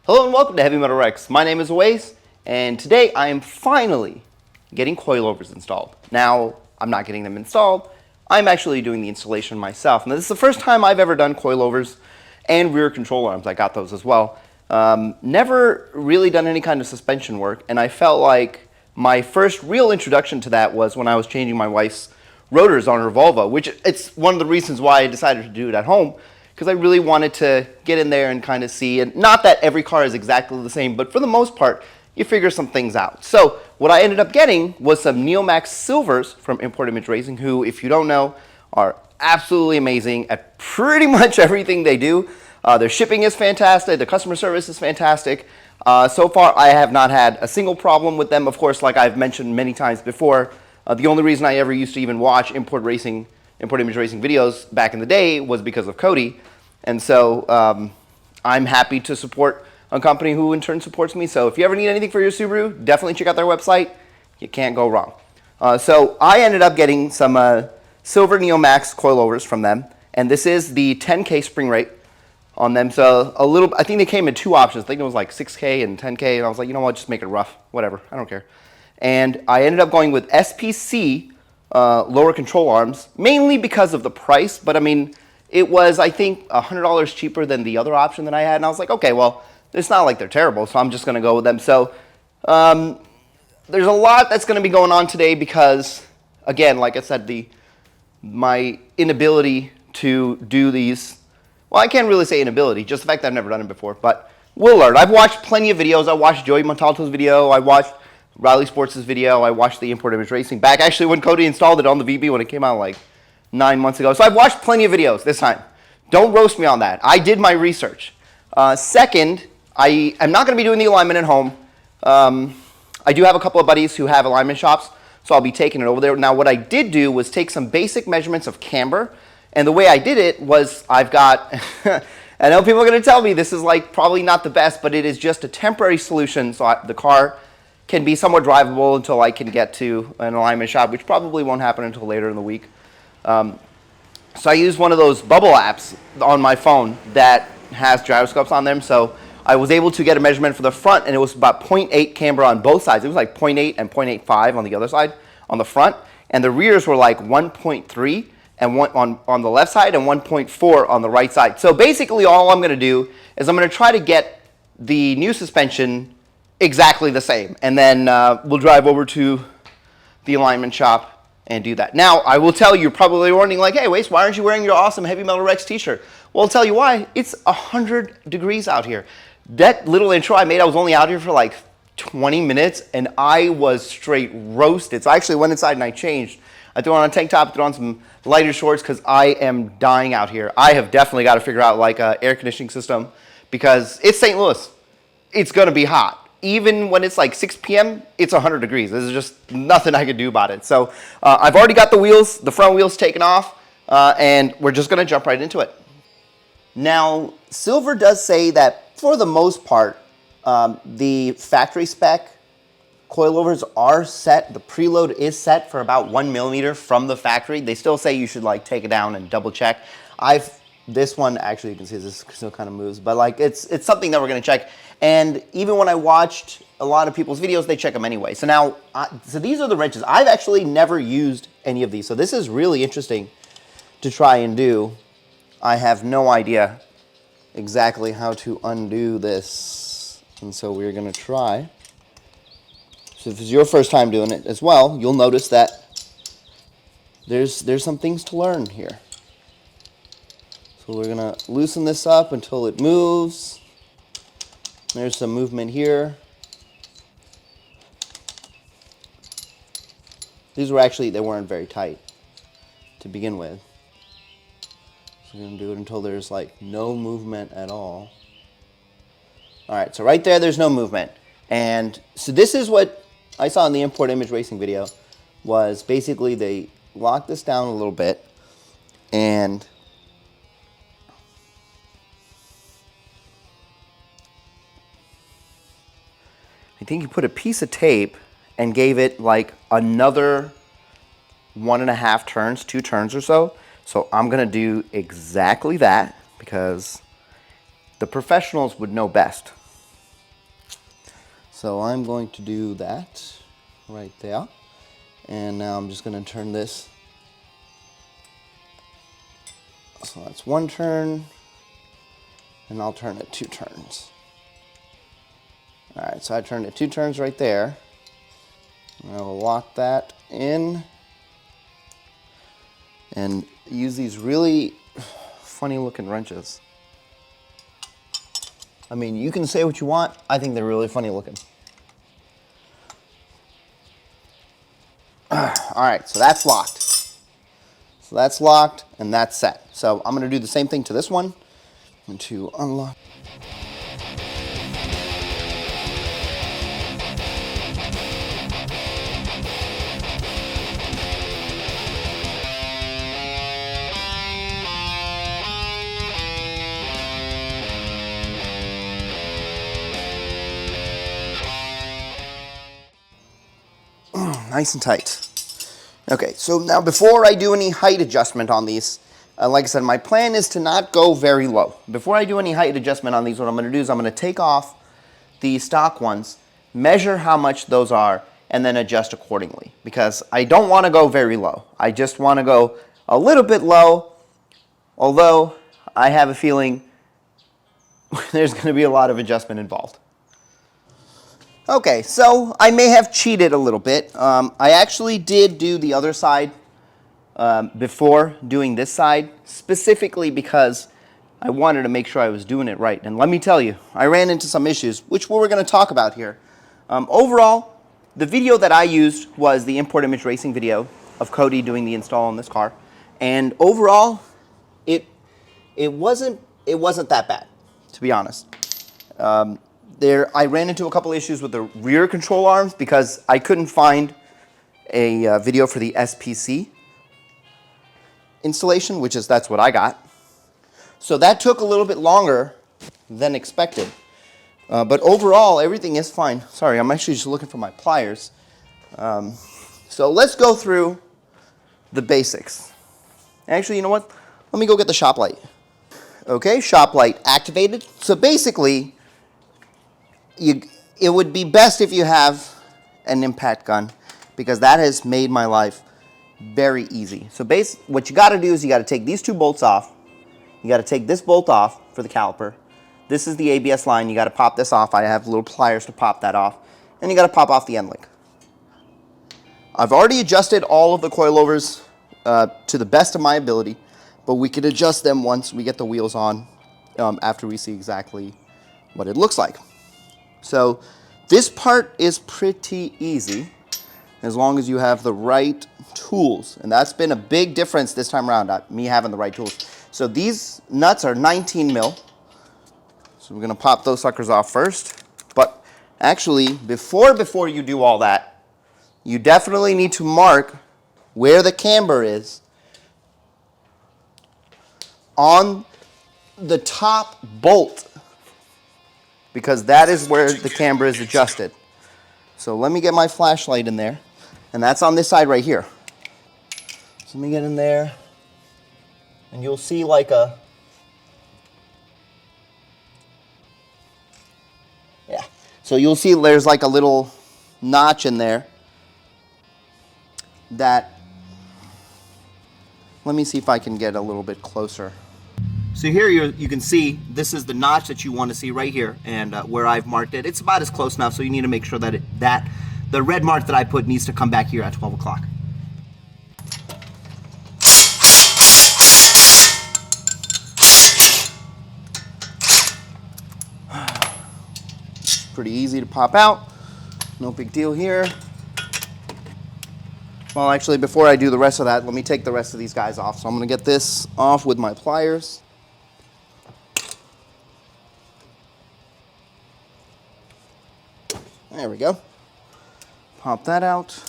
Hello and welcome to Heavy Metal WRX. My name is Waze, and today I am finally getting coilovers installed. Now, I'm not getting them installed, I'm actually doing the installation myself. Now, this is the first time I've ever done coilovers and rear control arms. I got those as well. Never really done any kind of suspension work, and I felt like my first real introduction to that was when I was changing my wife's rotors on her Volvo, which it's one of the reasons why I decided to do it at home, because I really wanted to get in there and kind of see, and not that every car is exactly the same, but for the most part, you figure some things out. So what I ended up getting was some NeoMax Silvers from Import Image Racing, who, if you don't know, are absolutely amazing at pretty much everything they do. Their shipping is fantastic, their customer service is fantastic. So far, I have not had a single problem with them. Of course, like I've mentioned many times before, the only reason I ever used to even watch Import Image Racing videos back in the day was because of Cody. And so I'm happy to support a company who in turn supports me. So if you ever need anything for your Subaru, definitely check out their website. You can't go wrong. So I ended up getting some silver NeoMax coilovers from them. And this is the 10K spring rate on them. So I think they came in two options. I think it was like 6K and 10K. And I was like, you know what, just make it rough. Whatever, I don't care. And I ended up going with SPC lower control arms, mainly because of the price. But I mean, it was, I think, $100 cheaper than the other option that I had. And I was like, okay, well, it's not like they're terrible, so I'm just going to go with them. So there's a lot that's going to be going on today because, again, like I said, my inability to do these, well, I can't really say inability, just the fact that I've never done it before, but we'll learn. I've watched plenty of videos. I watched Joey Montalto's video. I watched Riley Sports' video. I watched the Import Image Racing back, actually, when Cody installed it on the VB when it came out like 9 months ago. So I've watched plenty of videos this time. Don't roast me on that. I did my research. Second, I am not going to be doing the alignment at home. I do have a couple of buddies who have alignment shops, so I'll be taking it over there. Now, what I did do was take some basic measurements of camber, and the way I did it was I've got, I know people are going to tell me this is like probably not the best, but it is just a temporary solution so the car can be somewhat drivable until I can get to an alignment shop, which probably won't happen until later in the week. So I used one of those bubble apps on my phone that has gyroscopes on them. So I was able to get a measurement for the front, and it was about 0.8 camber on both sides. It was like 0.8 and 0.85 on the other side on the front. And the rears were like 1.3 and one on the left side and 1.4 on the right side. So basically all I'm going to do is I'm going to try to get the new suspension exactly the same. And then we'll drive over to the alignment shop and do that. Now, I will tell you, you're probably wondering, like, hey, Wace, why aren't you wearing your awesome Heavy Metal WRX t-shirt? Well, I'll tell you why. It's 100 degrees out here. That little intro I made, I was only out here for like 20 minutes, and I was straight roasted. So I actually went inside and I changed. I threw on a tank top, threw on some lighter shorts, because I am dying out here. I have definitely got to figure out like an air conditioning system, because it's St. Louis. It's going to be hot. Even when it's like 6 p.m., it's 100 degrees. There's just nothing I can do about it. So I've already got the front wheels taken off, and we're just going to jump right into it. Now, Silver does say that for the most part, the factory spec coilovers are set. The preload is set for about 1 millimeter from the factory. They still say you should like take it down and double check. This one, actually, you can see this still kind of moves, but like it's something that we're going to check. And even when I watched a lot of people's videos, they check them anyway. So now, so these are the wrenches. I've actually never used any of these, so this is really interesting to try and do. I have no idea exactly how to undo this, and so we're going to try. So if it's your first time doing it as well, you'll notice that there's some things to learn here. So we're going to loosen this up until it moves. There's some movement here. These were actually, they weren't very tight to begin with. So we're going to do it until there's like no movement at all. All right, so right there's no movement. And so this is what I saw in the Import Image Racing video, was basically they locked this down a little bit, and I think you put a piece of tape and gave it like another 1.5 turns, 2 turns or so. So I'm going to do exactly that because the professionals would know best. So I'm going to do that right there. And now I'm just going to turn this. So that's 1 turn, and I'll turn it 2 turns. All right, so I turned it 2 turns right there. And I'll lock that in and use these really funny looking wrenches. I mean, you can say what you want. I think they're really funny looking. All right, so that's locked. So that's locked and that's set. So I'm going to do the same thing to this one. I'm going to unlock. Nice and tight. Okay, so now before I do any height adjustment on these, like I said, my plan is to not go very low. Before I do any height adjustment on these, what I'm going to do is I'm going to take off the stock ones, measure how much those are, and then adjust accordingly. Because I don't want to go very low. I just want to go a little bit low, although I have a feeling there's going to be a lot of adjustment involved. Okay, so I may have cheated a little bit. I actually did do the other side before doing this side, specifically because I wanted to make sure I was doing it right. And let me tell you, I ran into some issues, which we're going to talk about here. Overall, the video that I used was the import image racing video of Cody doing the install on this car. And overall, it wasn't that bad, to be honest. I ran into a couple issues with the rear control arms because I couldn't find a video for the SPC installation, that's what I got. So that took a little bit longer than expected. But overall, everything is fine. Sorry, I'm actually just looking for my pliers. So let's go through the basics. Actually, you know what? Let me go get the shop light. Okay, shop light activated. So basically, it would be best if you have an impact gun because that has made my life very easy. So what you got to do is you got to take these 2 bolts off. You got to take this bolt off for the caliper. This is the ABS line. You got to pop this off. I have little pliers to pop that off. And you got to pop off the end link. I've already adjusted all of the coilovers to the best of my ability, but we can adjust them once we get the wheels on after we see exactly what it looks like. So this part is pretty easy as long as you have the right tools. And that's been a big difference this time around, me having the right tools. So these nuts are 19 mil. So we're going to pop those suckers off first. But actually, before you do all that, you definitely need to mark where the camber is on the top bolt, because that is where the camber is adjusted. So let me get my flashlight in there, and that's on this side right here. So let me get in there, and you'll see like a, yeah. So you'll see there's like a little notch in there that, let me see if I can get a little bit closer. So here you can see this is the notch that you want to see right here, and where I've marked it, it's about as close now, so you need to make sure that the red mark that I put needs to come back here at 12 o'clock. Pretty easy to pop out, no big deal here. Well, actually, before I do the rest of that, let me take the rest of these guys off. So I'm going to get this off with my pliers. There we go. Pop that out.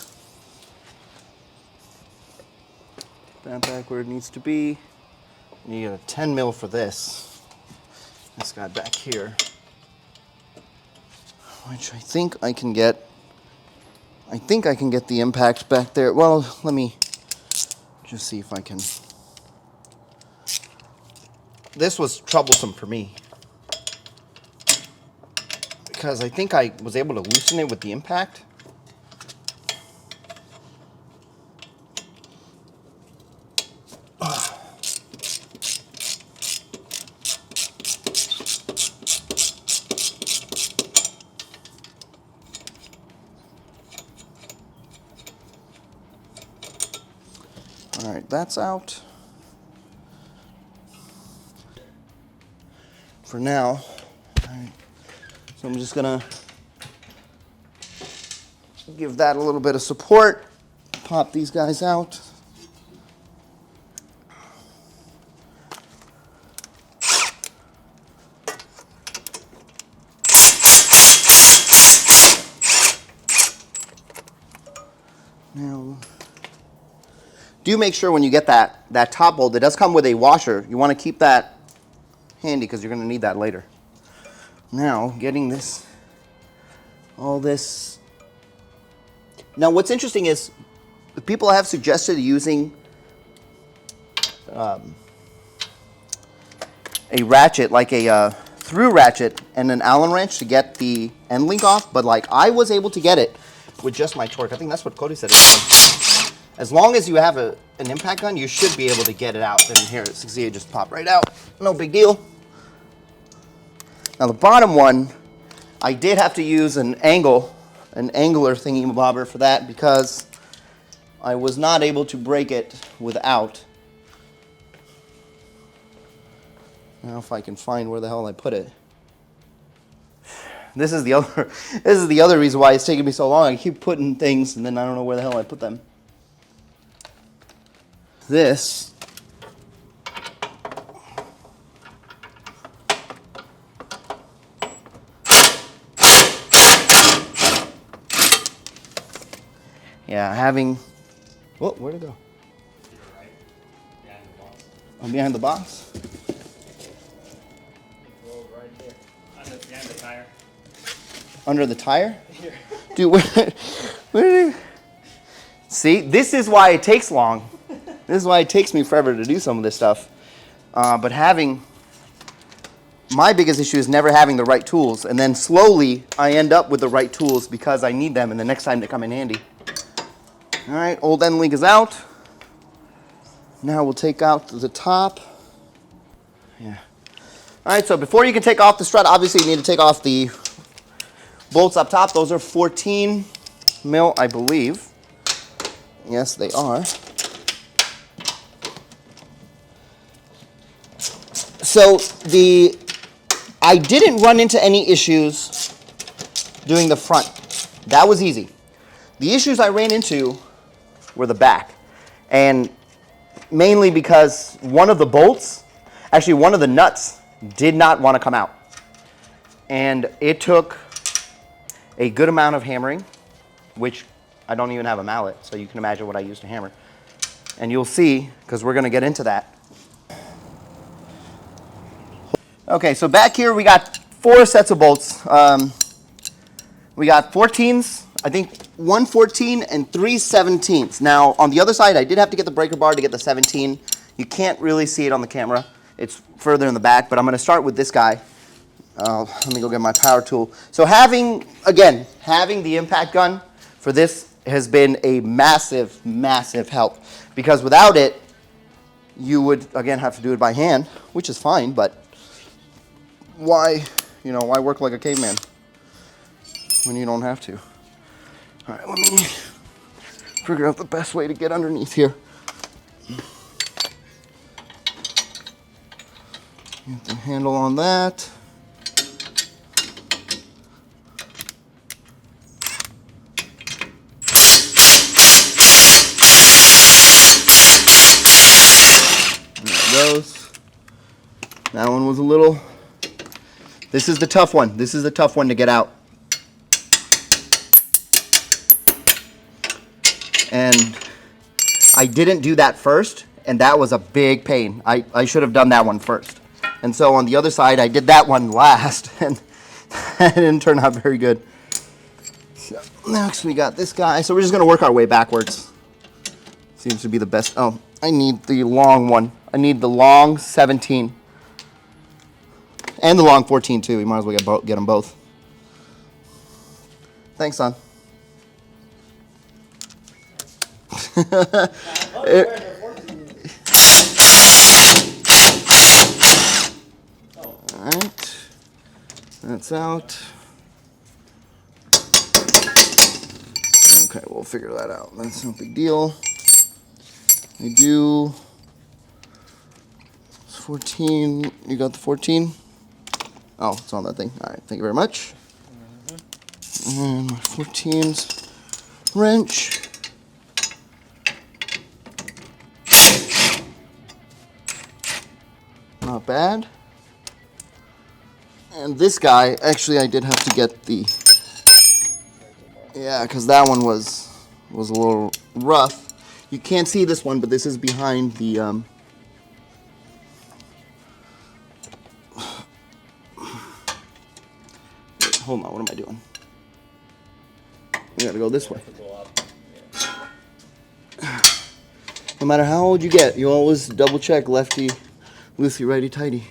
That back where it needs to be. You get a 10 mil for this. This guy back here, which I think I can get. I think I can get the impact back there. Well, let me just see if I can. This was troublesome for me because I think I was able to loosen it with the impact. All right, that's out. For now, all right, so I'm just gonna give that a little bit of support, pop these guys out. Now, do make sure when you get that top bolt, it does come with a washer. You want to keep that handy because you're going to need that later. Now, getting this, all this. Now, what's interesting is people have suggested using a ratchet, like a through ratchet and an Allen wrench to get the end link off, but like I was able to get it with just my torque. I think that's what Cody said. As long as you have an impact gun, you should be able to get it out. And here, see it just pop right out. No big deal. Now the bottom one, I did have to use an angler thingy bobber for that because I was not able to break it without. Now if I can find where the hell I put it. This is the other reason why it's taking me so long. I keep putting things and then I don't know where the hell I put them. This having, oh, where'd it go? Right. Behind the box. I'm behind the box. Right there. Behind the tire. Under the tire? Here. Dude, where see, this is why it takes long. This is why it takes me forever to do some of this stuff. But my biggest issue is never having the right tools. And then slowly, I end up with the right tools because I need them and the next time they come in handy. All right, old end link is out. Now we'll take out the top. Yeah. All right, so before you can take off the strut, obviously you need to take off the bolts up top. Those are 14 mil, I believe. Yes, they are. So I didn't run into any issues doing the front. That was easy. The issues I ran into were the back. And mainly because one of the bolts, actually one of the nuts, did not want to come out. And it took a good amount of hammering, which I don't even have a mallet, so you can imagine what I used to hammer. And you'll see, because we're going to get into that. Okay, so back here we got 4 sets of bolts. We got 14s, I think 1 14 and 3 17s. Now on the other side I did have to get the breaker bar to get the 17. You can't really see it on the camera. It's further in the back, but I'm going to start with this guy. Let me go get my power tool. So having the impact gun for this has been a massive, massive help. Because without it, you would, again, have to do it by hand, which is fine, but why work like a caveman when you don't have to? All right, let me figure out the best way to get underneath here. Get the handle on that. Goes. That one was a little, this is the tough one. This is the tough one to get out. And I didn't do that first, and that was a big pain. I should have done that one first. And so on the other side, I did that one last, and that didn't turn out very good. So next we got this guy. So we're just gonna work our way backwards. Seems to be the best. Oh, I need the long one. I need the long 17 and the long 14 too. We might as well get them both. Thanks, son. Alright. That's out. Okay, we'll figure that out. That's no big deal. We do 14. You got the 14? Oh, it's on that thing. All right, thank you very much. And my 14's wrench. Not bad. And this guy, actually, I did have to get the. Yeah, because that one was a little rough. You can't see this one, but this is behind the. Wait, hold on, what am I doing? We gotta go this way. No matter how old you get, you always double check lefty, loosey, righty, tighty.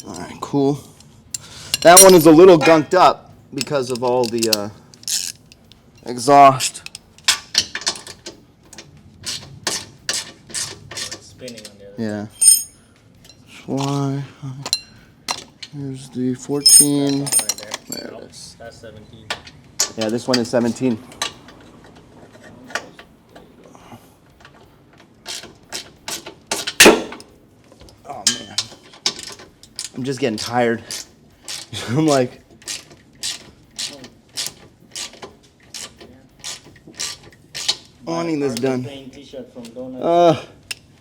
Alright, cool. That one is a little gunked up because of all the exhaust. It's spinning on the other. Yeah. That's why. Here's the 14. Right there. There Nope, it is. That's 17. Yeah, this one is 17. Oh man. I'm just getting tired. I'm like. Wanting this done. Paint t-shirt from Donut.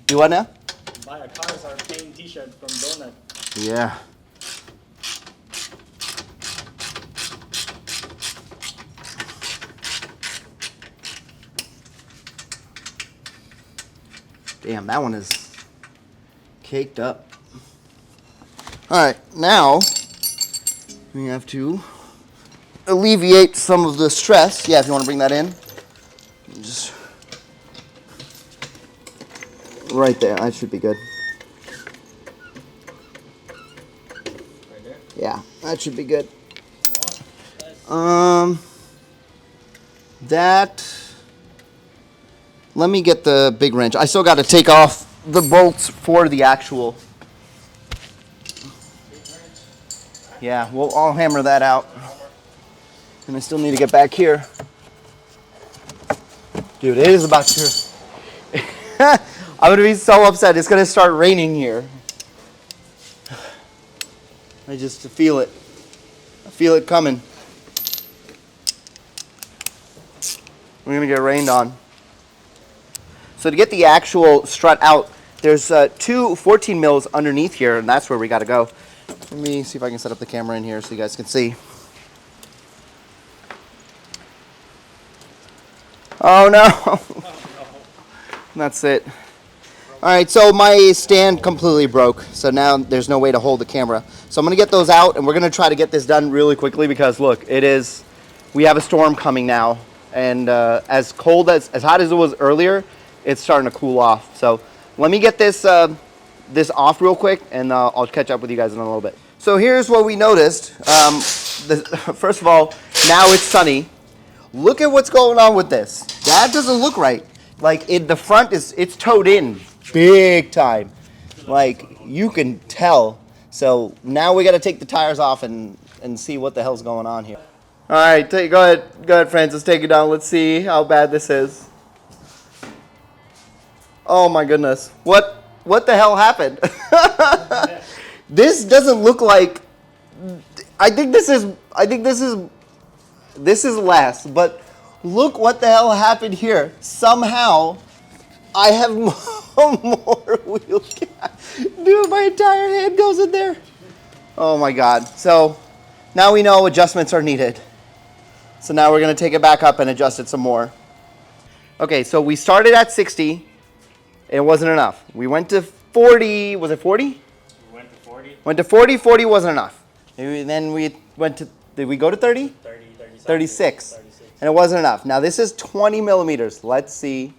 You what now? Buy a cars are paint t-shirt from Donut. Yeah. Damn, that one is caked up. Alright, now we have to alleviate some of the stress. Yeah, if you want to bring that in. Just right there, that should be good. Right there. Yeah, that should be good. Oh, That. Let me get the big wrench. I still got to take off the bolts for the actual. Yeah, I'll hammer that out. And I still need to get back here. Dude, it is about to. I'm going to be so upset. It's going to start raining here. I just feel it. I feel it coming. We're going to get rained on. So to get the actual strut out, there's two 14 mils underneath here, and that's where we got to go. Let me see if I can set up the camera in here so you guys can see. Oh no. That's it. Alright, so my stand completely broke, so now there's no way to hold the camera. So I'm going to get those out, and we're going to try to get this done really quickly because, look, we have a storm coming now, and as hot as it was earlier, it's starting to cool off. So let me get this off real quick, and I'll catch up with you guys in a little bit. So here's what we noticed. First of all, now it's sunny. Look at what's going on with this. That doesn't look right. Like the front it's towed in big time. Like you can tell. So now we got to take the tires off and see what the hell's going on here. All right, go ahead, Francis, take it down. Let's see how bad this is. Oh my goodness. What the hell happened? This doesn't look like. I think this is less, but look what the hell happened here. Somehow I have more wheel cap. Dude, my entire head goes in there. Oh my god. So now we know adjustments are needed. So now we're going to take it back up and adjust it some more. Okay, so we started at 60. It wasn't enough. We went to 40. Was it 40? we went to 40. Went to 40. 40 wasn't enough. Then we went to, did we go to 30? 30, 36. And it wasn't enough. Now this is 20 millimeters. Let's see.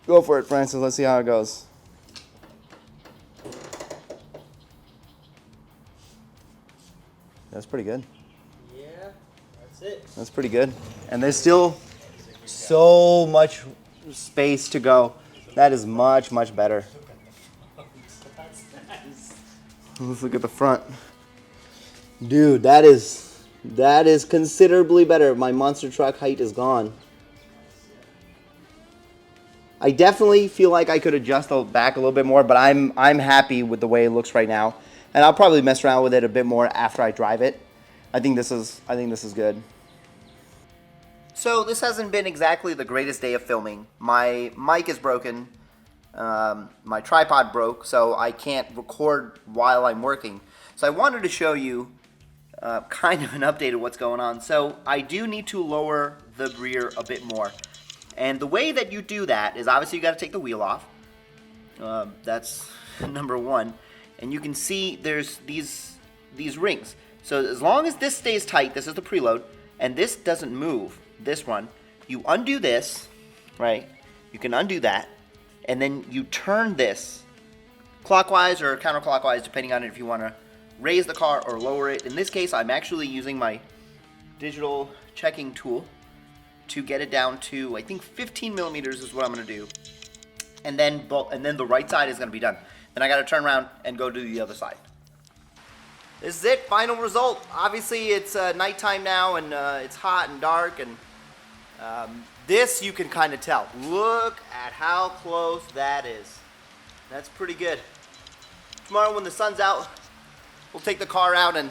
Go for it, Francis. Let's see how it goes. That's pretty good. Yeah, that's it. That's pretty good. And there's still so much space to go. That is much, much better. That's nice. Let's look at the front. Dude, that is considerably better. My monster truck height is gone. I definitely feel like I could adjust the back a little bit more, but I'm happy with the way it looks right now. And I'll probably mess around with it a bit more after I drive it. I think this is good. So this hasn't been exactly the greatest day of filming. My mic is broken. My tripod broke, so I can't record while I'm working. So I wanted to show you kind of an update of what's going on. So I do need to lower the rear a bit more. And the way that you do that is obviously you got to take the wheel off. That's number one. And you can see there's these rings. So as long as this stays tight, this is the preload, and this doesn't move, this one, you undo this, right? You can undo that, and then you turn this clockwise or counterclockwise, depending on if you want to raise the car or lower it. In this case, I'm actually using my digital checking tool to get it down to, I think 15 millimeters is what I'm going to do. And then the right side is going to be done. Then I got to turn around and go do the other side. This is it, final result. Obviously it's nighttime now, and it's hot and dark, and this you can kind of tell. Look at how close that is. That's pretty good. Tomorrow when the sun's out, we'll take the car out and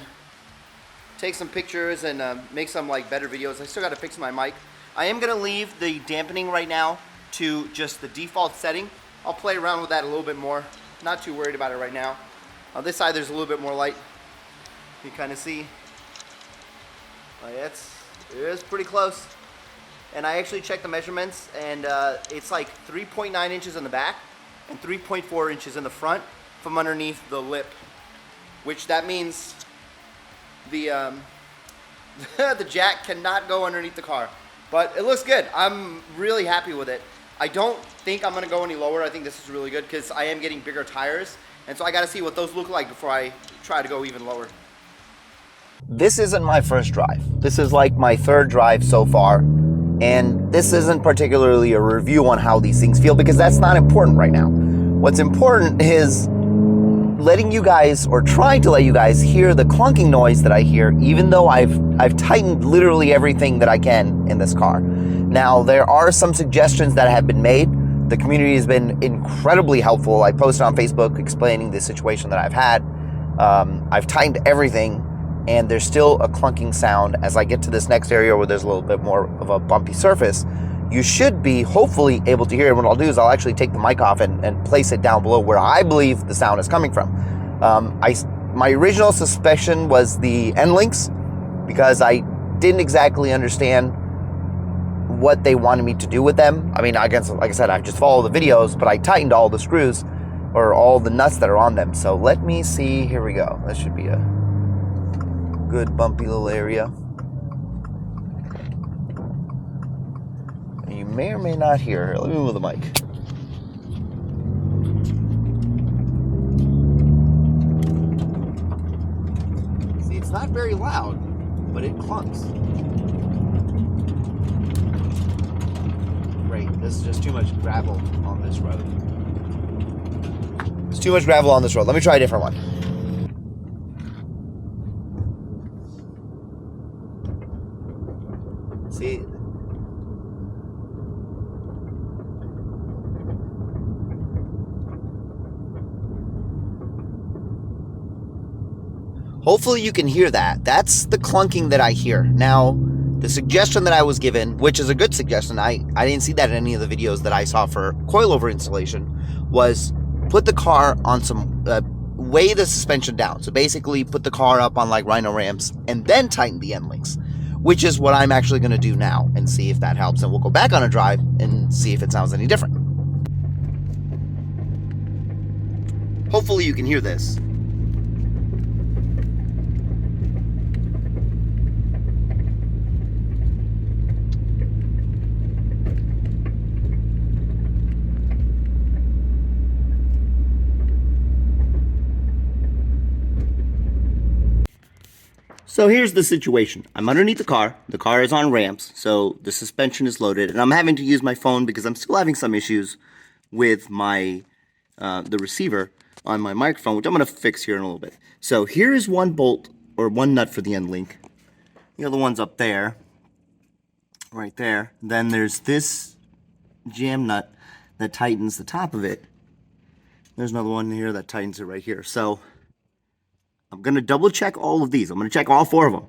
take some pictures and make some like better videos. I still got to fix my mic. I am gonna leave the dampening right now to just the default setting. I'll play around with that a little bit more. Not too worried about it right now. On this side there's a little bit more light. You kind of see. It's pretty close. And I actually checked the measurements, and it's like 3.9 inches in the back and 3.4 inches in the front from underneath the lip, which that means the the jack cannot go underneath the car. But it looks good. I'm really happy with it. I don't think I'm gonna go any lower. I think this is really good because I am getting bigger tires, and so I gotta see what those look like before I try to go even lower. This isn't my first drive. This is like my third drive so far, and this isn't particularly a review on how these things feel because that's not important right now. What's important is letting you guys, or trying to let you guys, hear the clunking noise that I hear, even though I've tightened literally everything that I can in this car. Now, there are some suggestions that have been made. The community has been incredibly helpful. I posted on Facebook explaining the situation that I've had. I've tightened everything, and there's still a clunking sound. As I get to this next area where there's a little bit more of a bumpy surface, you should be hopefully able to hear it. What I'll do is I'll actually take the mic off and place it down below where I believe the sound is coming from. My original suspicion was the endlinks, because I didn't exactly understand what they wanted me to do with them. I mean, I guess, like I said, I just followed the videos, but I tightened all the screws, or all the nuts that are on them. So let me see, here we go. That should be a good bumpy little area. You may or may not hear. Let me move the mic. See, it's not very loud, but it clunks. Great, this is just too much gravel on this road. It's too much gravel on this road. Let me try a different one. See? Hopefully you can hear that. That's the clunking that I hear. Now, the suggestion that I was given, which is a good suggestion, I didn't see that in any of the videos that I saw for coilover installation, was put the car on some, weigh the suspension down. So basically put the car up on like Rhino ramps and then tighten the end links, which is what I'm actually going to do now and see if that helps. And we'll go back on a drive and see if it sounds any different. Hopefully you can hear this. So here's the situation. I'm underneath the car. The car is on ramps, so the suspension is loaded, and I'm having to use my phone because I'm still having some issues with my the receiver on my microphone, which I'm going to fix here in a little bit. So here is one bolt, or one nut for the end link. The other one's up there, right there. Then there's this jam nut that tightens the top of it. There's another one here that tightens it right here. So I'm going to double check all of these. I'm going to check all 4 of them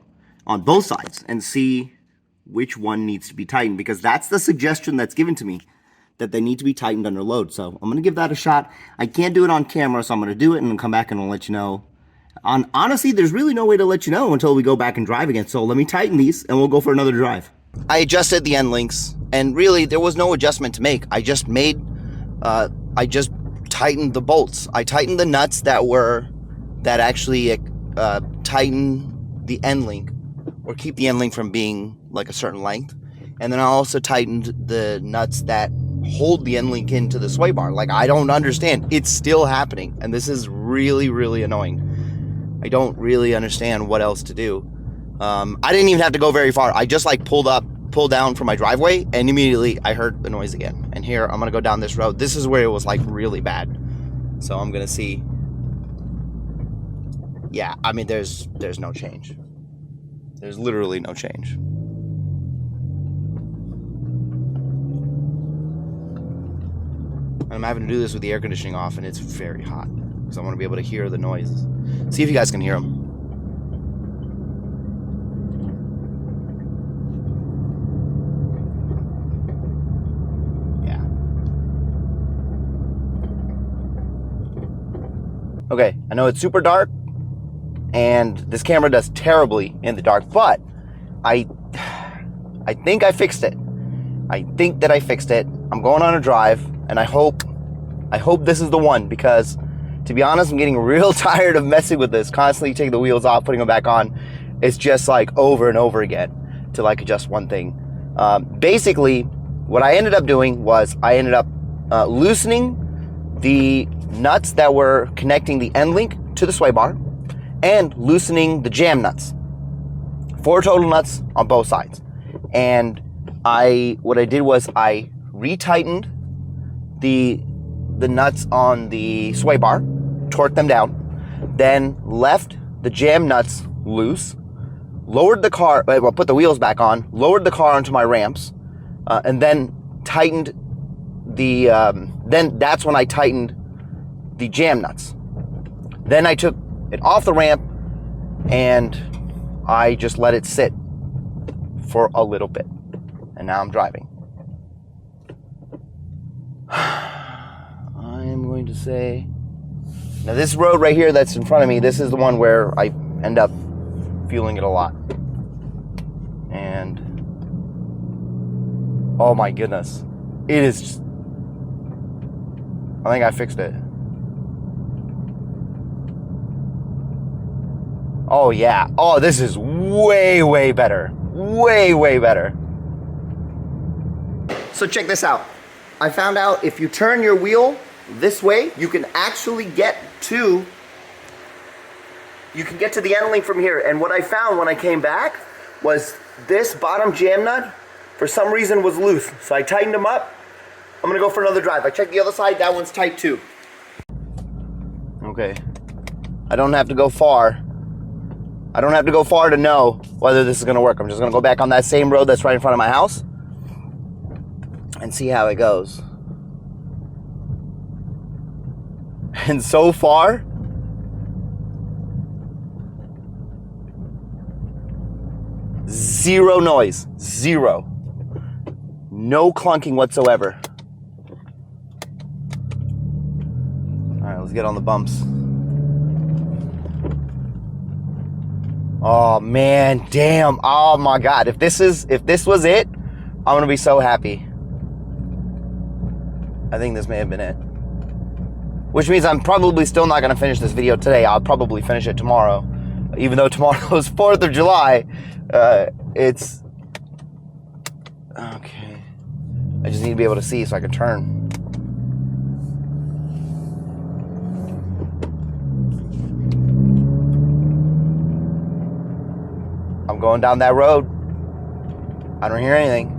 on both sides and see which one needs to be tightened, because that's the suggestion that's given to me, that they need to be tightened under load. So I'm going to give that a shot. I can't do it on camera, so I'm going to do it and then come back and I'll let you know. Honestly, there's really no way to let you know until we go back and drive again. So let me tighten these and we'll go for another drive. I adjusted the end links, and really there was no adjustment to make. I just tightened the bolts. I tightened the nuts that actually tighten the end link, or keep the end link from being like a certain length. And then I also tightened the nuts that hold the end link into the sway bar. Like, I don't understand. It's still happening, and this is really, really annoying. I don't really understand what else to do. I didn't even have to go very far. I just like pulled down from my driveway, and immediately I heard the noise again. And here, I'm gonna go down this road. This is where it was like really bad. So I'm gonna see. Yeah, I mean, there's no change. There's literally no change. I'm having to do this with the air conditioning off, and it's very hot because I want to be able to hear the noises. See if you guys can hear them. Yeah. Okay, I know it's super dark, and this camera does terribly in the dark, but I think I fixed it. I think that I fixed it. I'm going on a drive, and I hope this is the one, because to be honest, I'm getting real tired of messing with this, constantly taking the wheels off, putting them back on. It's just like over and over again to like adjust one thing. Basically, what I ended up doing was I ended up loosening the nuts that were connecting the end link to the sway bar, and loosening the jam nuts. 4 total nuts on both sides. And what I did was I retightened the nuts on the sway bar, torqued them down, then left the jam nuts loose, lowered the car, well, put the wheels back on, lowered the car onto my ramps, and then tightened the, then that's when I tightened the jam nuts. Then I took it off the ramp and I just let it sit for a little bit. And now I'm driving. I'm going to say, now this road right here that's in front of me, this is the one where I end up feeling it a lot. And oh my goodness, it is just, I think I fixed it. Oh yeah, oh, this is way, way better. Way, way better. So check this out. I found out if you turn your wheel this way, you can actually get to the end link from here. And what I found when I came back was this bottom jam nut, for some reason, was loose. So I tightened them up. I'm gonna go for another drive. I checked the other side, that one's tight too. Okay, I don't have to go far. I don't have to go far to know whether this is gonna work. I'm just gonna go back on that same road that's right in front of my house and see how it goes. And so far, zero noise, zero. No clunking whatsoever. All right, let's get on the bumps. Oh man, damn, oh my God. If this was it, I'm gonna be so happy. I think this may have been it. Which means I'm probably still not gonna finish this video today. I'll probably finish it tomorrow. Even though tomorrow is 4th of July, it's, okay. I just need to be able to see so I can turn. I'm going down that road. I don't hear anything.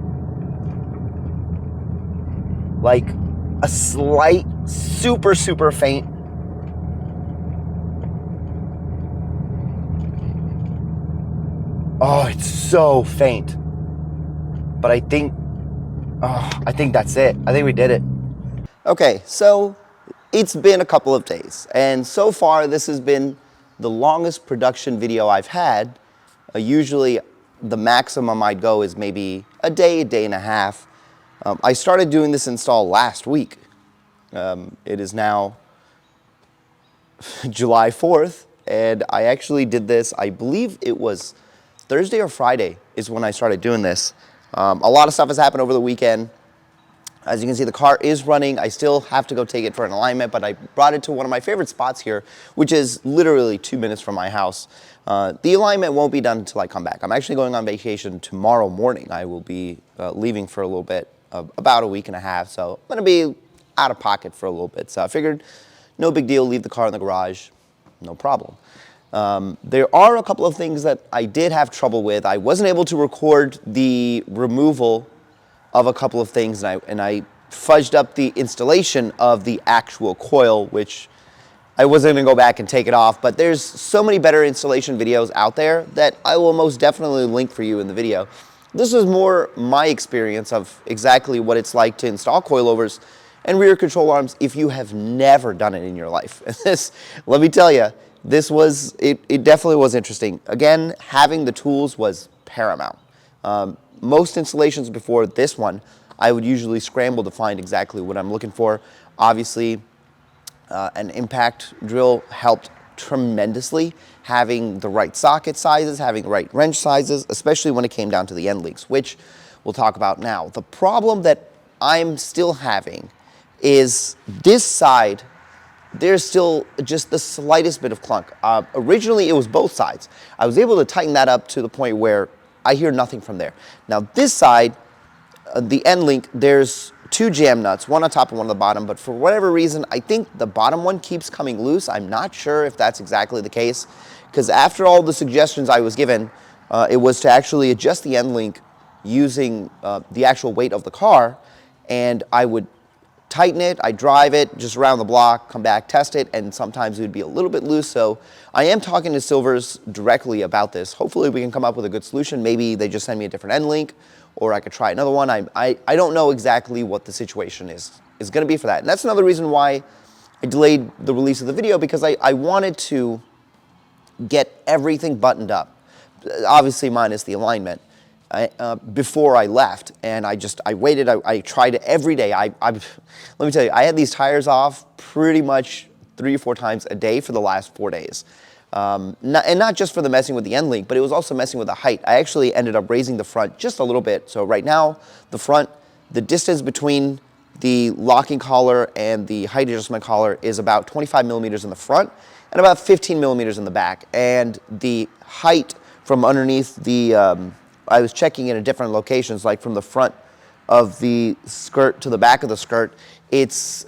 Like a slight, super, super faint. Oh, it's so faint. But I think that's it. I think we did it. Okay, so it's been a couple of days, and so far this has been the longest production video I've had. Usually the maximum I'd go is maybe a day and a half. I started doing this install last week. It is now July 4th, and I actually did this, I believe it was Thursday or Friday is when I started doing this. A lot of stuff has happened over the weekend. As you can see, the car is running. I still have to go take it for an alignment, but I brought it to one of my favorite spots here, which is literally 2 minutes from my house. The alignment won't be done until I come back. I'm actually going on vacation tomorrow morning. I will be leaving for a little bit, about a week and a half, so I'm going to be out of pocket for a little bit. So I figured, no big deal, leave the car in the garage, no problem. There are a couple of things that I did have trouble with. I wasn't able to record the removal of a couple of things, and I fudged up the installation of the actual coil, which I wasn't going to go back and take it off, but there's so many better installation videos out there that I will most definitely link for you in the video. This is more my experience of exactly what it's like to install coilovers and rear control arms if you have never done it in your life. This, let me tell you, this was, it definitely was interesting. Again, having the tools was paramount. Most installations before this one, I would usually scramble to find exactly what I'm looking for. Obviously, an impact drill helped tremendously. Having the right socket sizes, having the right wrench sizes, especially when it came down to the end links, which we'll talk about now. The problem that I'm still having is this side, there's still just the slightest bit of clunk. Originally, it was both sides. I was able to tighten that up to the point where I hear nothing from there. Now this side, the end link, there's two jam nuts, one on top and one on the bottom, but for whatever reason, I think the bottom one keeps coming loose. I'm not sure if that's exactly the case, because after all the suggestions I was given, it was to actually adjust the end link using the actual weight of the car, and I would tighten it, I drive it just around the block, come back, test it, and sometimes it would be a little bit loose. So I am talking to Silvers directly about this. Hopefully we can come up with a good solution. Maybe they just send me a different end link, or I could try another one. I don't know exactly what the situation is going to be for that. And that's another reason why I delayed the release of the video, because I wanted to get everything buttoned up, obviously minus the alignment, before I left. And I waited, I tried it every day. Let me tell you, I had these tires off pretty much 3 or 4 times a day for the last 4 days. And not just for the messing with the end link, but it was also messing with the height. I actually ended up raising the front just a little bit. So right now, the front, the distance between the locking collar and the height adjustment collar is about 25 millimeters in the front and about 15 millimeters in the back. And the height from underneath the, I was checking in at different locations, like from the front of the skirt to the back of the skirt, it's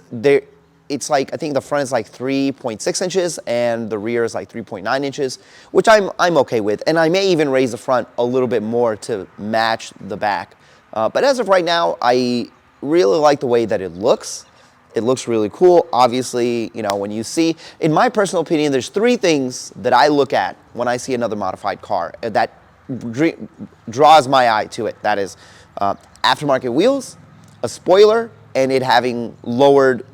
like, I think the front is like 3.6 inches and the rear is like 3.9 inches, which I'm okay with. And I may even raise the front a little bit more to match the back. But as of right now, I really like the way that it looks. It looks really cool. Obviously, you know, when you see, in my personal opinion, there's 3 things that I look at when I see another modified car that draws my eye to it. That is aftermarket wheels, a spoiler, and it having lowered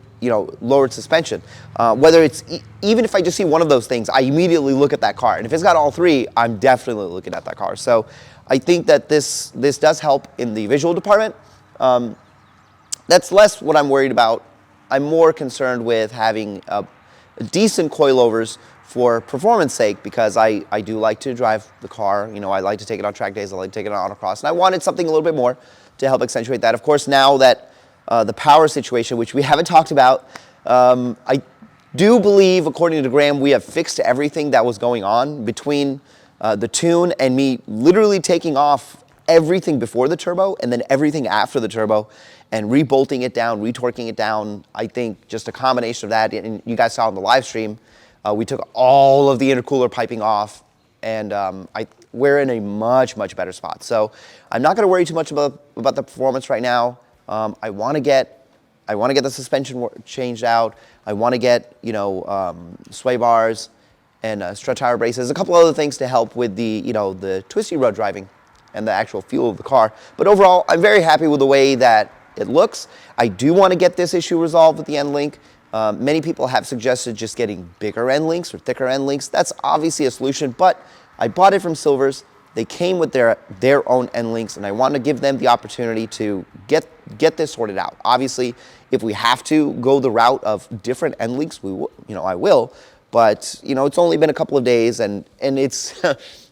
suspension. Whether it's, even if I just see one of those things, I immediately look at that car. And if it's got all 3, I'm definitely looking at that car. So I think that this does help in the visual department. That's less what I'm worried about. I'm more concerned with having decent coilovers for performance sake, because I do like to drive the car. You know, I like to take it on track days, I like to take it on autocross, and I wanted something a little bit more to help accentuate that. Of course, now that the power situation, which we haven't talked about, I do believe, according to Graham, we have fixed everything that was going on between the tune and me literally taking off everything before the turbo and then everything after the turbo and rebolting it down, retorquing it down. I think just a combination of that, and you guys saw in the live stream, we took all of the intercooler piping off, and we're in a much, much better spot. So I'm not going to worry too much about the performance right now. I want to get the suspension changed out. I want to get, you know, sway bars and strut tire braces, a couple other things to help with the, you know, the twisty road driving and the actual feel of the car. But overall, I'm very happy with the way that it looks. I do want to get this issue resolved with the end link. Many people have suggested just getting bigger end links or thicker end links. That's obviously a solution, but I bought it from Silvers. They came with their own end links, and I want to give them the opportunity to get this sorted out. Obviously, if we have to go the route of different end links, I will. But you know, it's only been a couple of days, and it's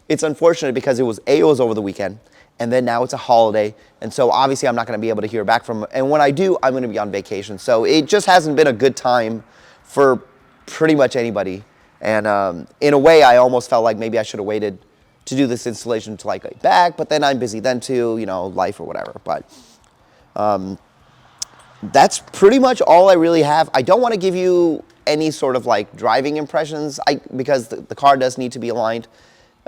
it's unfortunate because it was over the weekend, and then now it's a holiday, and so obviously I'm not going to be able to hear back from them. And when I do, I'm going to be on vacation. So it just hasn't been a good time for pretty much anybody. And in a way, I almost felt like maybe I should have waited to do this installation until I got back, but then I'm busy then too, you know, life or whatever. But that's pretty much all I really have. I don't want to give you any sort of like driving impressions because the car does need to be aligned.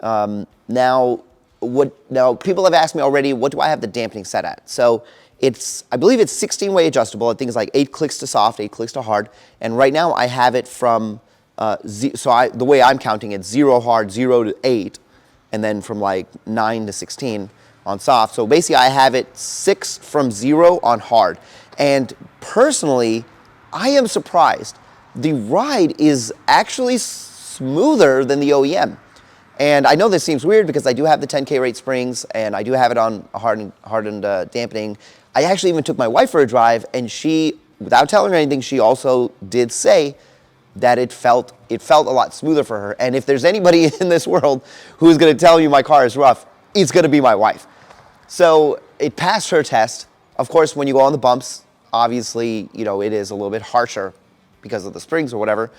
Now people have asked me already, what do I have the dampening set at? So I believe it's 16-way adjustable. I think it's like 8 clicks to soft, 8 clicks to hard. And right now I have it from, the way I'm counting it, 0 hard, 0 to 8, and then from like 9 to 16 on soft. So basically I have it 6 from 0 on hard. And personally, I am surprised. The ride is actually smoother than the OEM. And I know this seems weird because I do have the 10K rate springs and I do have it on hardened dampening. I actually even took my wife for a drive, and she, without telling her anything, she also did say that it felt a lot smoother for her. And if there's anybody in this world who's going to tell you my car is rough, it's going to be my wife. So it passed her test. Of course, when you go on the bumps, obviously, you know, it is a little bit harsher because of the springs or whatever.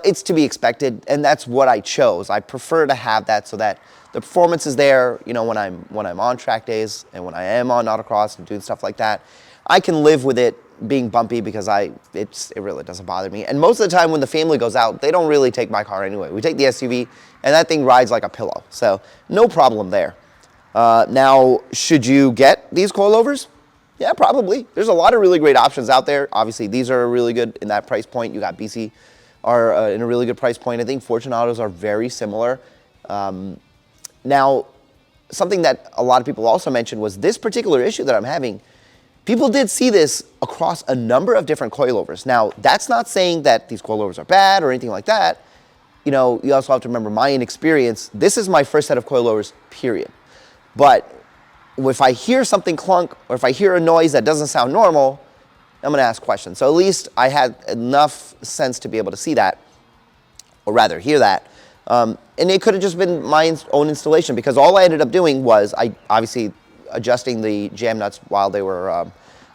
It's to be expected, and that's what I chose. I prefer to have that so that the performance is there, you know, when I'm on track days and when I am on autocross and doing stuff like that. I can live with it being bumpy because it really doesn't bother me. And most of the time when the family goes out, they don't really take my car anyway. We take the SUV, and that thing rides like a pillow. So no problem there. Now, should you get these coilovers? Yeah, probably. There's a lot of really great options out there. Obviously, these are really good in that price point. You got BC are in a really good price point. I think Fortunato's are very similar. Now, something that a lot of people also mentioned was this particular issue that I'm having. People did see this across a number of different coilovers. Now, that's not saying that these coilovers are bad or anything like that. You know, you also have to remember my inexperience. This is my first set of coilovers, period. But if I hear something clunk or if I hear a noise that doesn't sound normal, I'm going to ask questions. So at least I had enough sense to be able to see that, or rather hear that. And it could have just been my own installation, because all I ended up doing was obviously adjusting the jam nuts while they were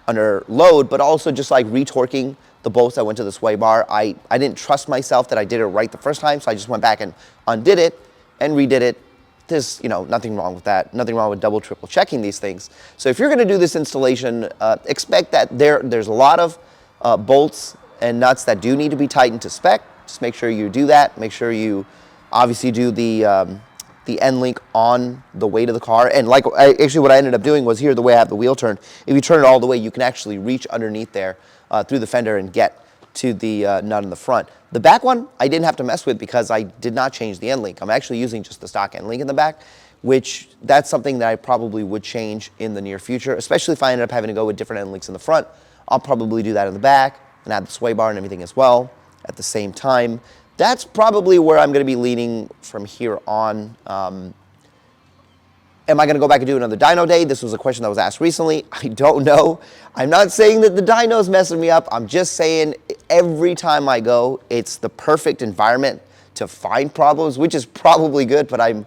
under load, but also just like retorquing the bolts that went to the sway bar. I didn't trust myself that I did it right the first time, so I just went back and undid it and redid it. There's, you know, nothing wrong with that. Nothing wrong with double, triple checking these things. So if you're going to do this installation, expect that there's a lot of bolts and nuts that do need to be tightened to spec. Just make sure you do that. Make sure you obviously do the end link on the way to the car. And like actually what I ended up doing was here, the way I have the wheel turned, if you turn it all the way, you can actually reach underneath there through the fender and get to the nut in the front. The back one, I didn't have to mess with because I did not change the end link. I'm actually using just the stock end link in the back, which that's something that I probably would change in the near future, especially if I ended up having to go with different end links in the front. I'll probably do that in the back and add the sway bar and everything as well at the same time. That's probably where I'm going to be leaning from here on. Am I going to go back and do another dyno day? This was a question that was asked recently. I don't know. I'm not saying that the dyno's messing me up. I'm just saying every time I go, it's the perfect environment to find problems, which is probably good, but I'm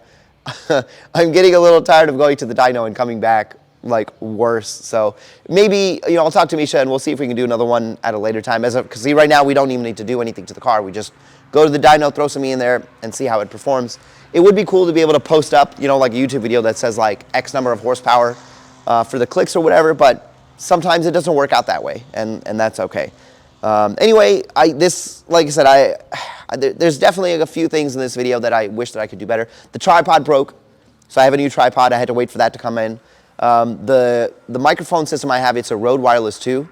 getting a little tired of going to the dyno and coming back like worse. So maybe, you know, I'll talk to Misha and we'll see if we can do another one at a later time. Because see, right now we don't even need to do anything to the car. We just go to the dyno, throw some E in there, and see how it performs. It would be cool to be able to post up, you know, like a YouTube video that says like X number of horsepower for the clicks or whatever, but sometimes it doesn't work out that way, and that's okay. Anyway, like I said, there's definitely a few things in this video that I wish that I could do better. The tripod broke. So I have a new tripod. I had to wait for that to come in. The microphone system I have, it's a Rode Wireless 2,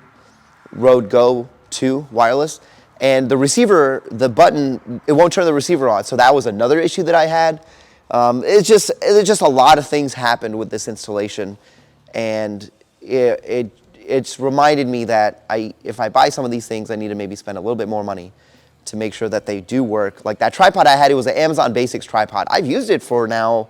Rode Go 2 wireless. And the receiver, the button, it won't turn the receiver on. So that was another issue that I had. It's just a lot of things happened with this installation. And it's reminded me that if I buy some of these things, I need to maybe spend a little bit more money to make sure that they do work. Like that tripod I had, it was an Amazon Basics tripod. I've used it for now,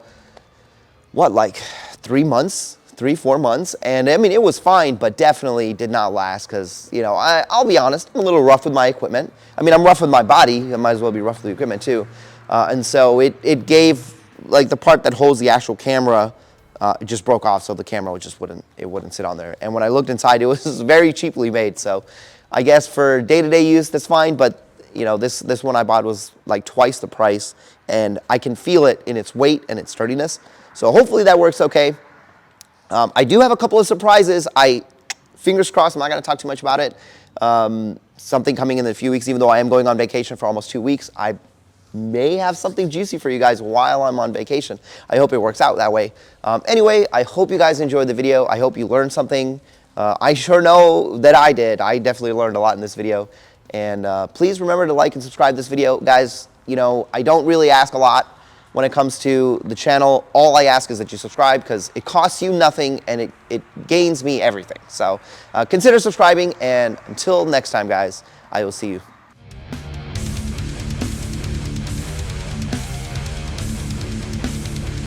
what, like 3 months, 4 months. And I mean, it was fine, but definitely did not last because, you know, I'll be honest, I'm a little rough with my equipment. I mean, I'm rough with my body. I might as well be rough with the equipment too. And so it gave, like the part that holds the actual camera, it just broke off, so the camera just wouldn't sit on there. And when I looked inside, it was very cheaply made. So I guess for day-to-day use, that's fine. But you know, this one I bought was like twice the price, and I can feel it in its weight and its sturdiness. So hopefully that works okay. I do have a couple of surprises. Fingers crossed, I'm not going to talk too much about it. Something coming in a few weeks, even though I am going on vacation for almost 2 weeks. I may have something juicy for you guys while I'm on vacation. I hope it works out that way. Anyway, I hope you guys enjoyed the video. I hope you learned something. I sure know that I did. I definitely learned a lot in this video. And please remember to like and subscribe this video. Guys, you know, I don't really ask a lot when it comes to the channel. All I ask is that you subscribe because it costs you nothing and it gains me everything. So consider subscribing, and until next time, guys, I will see you.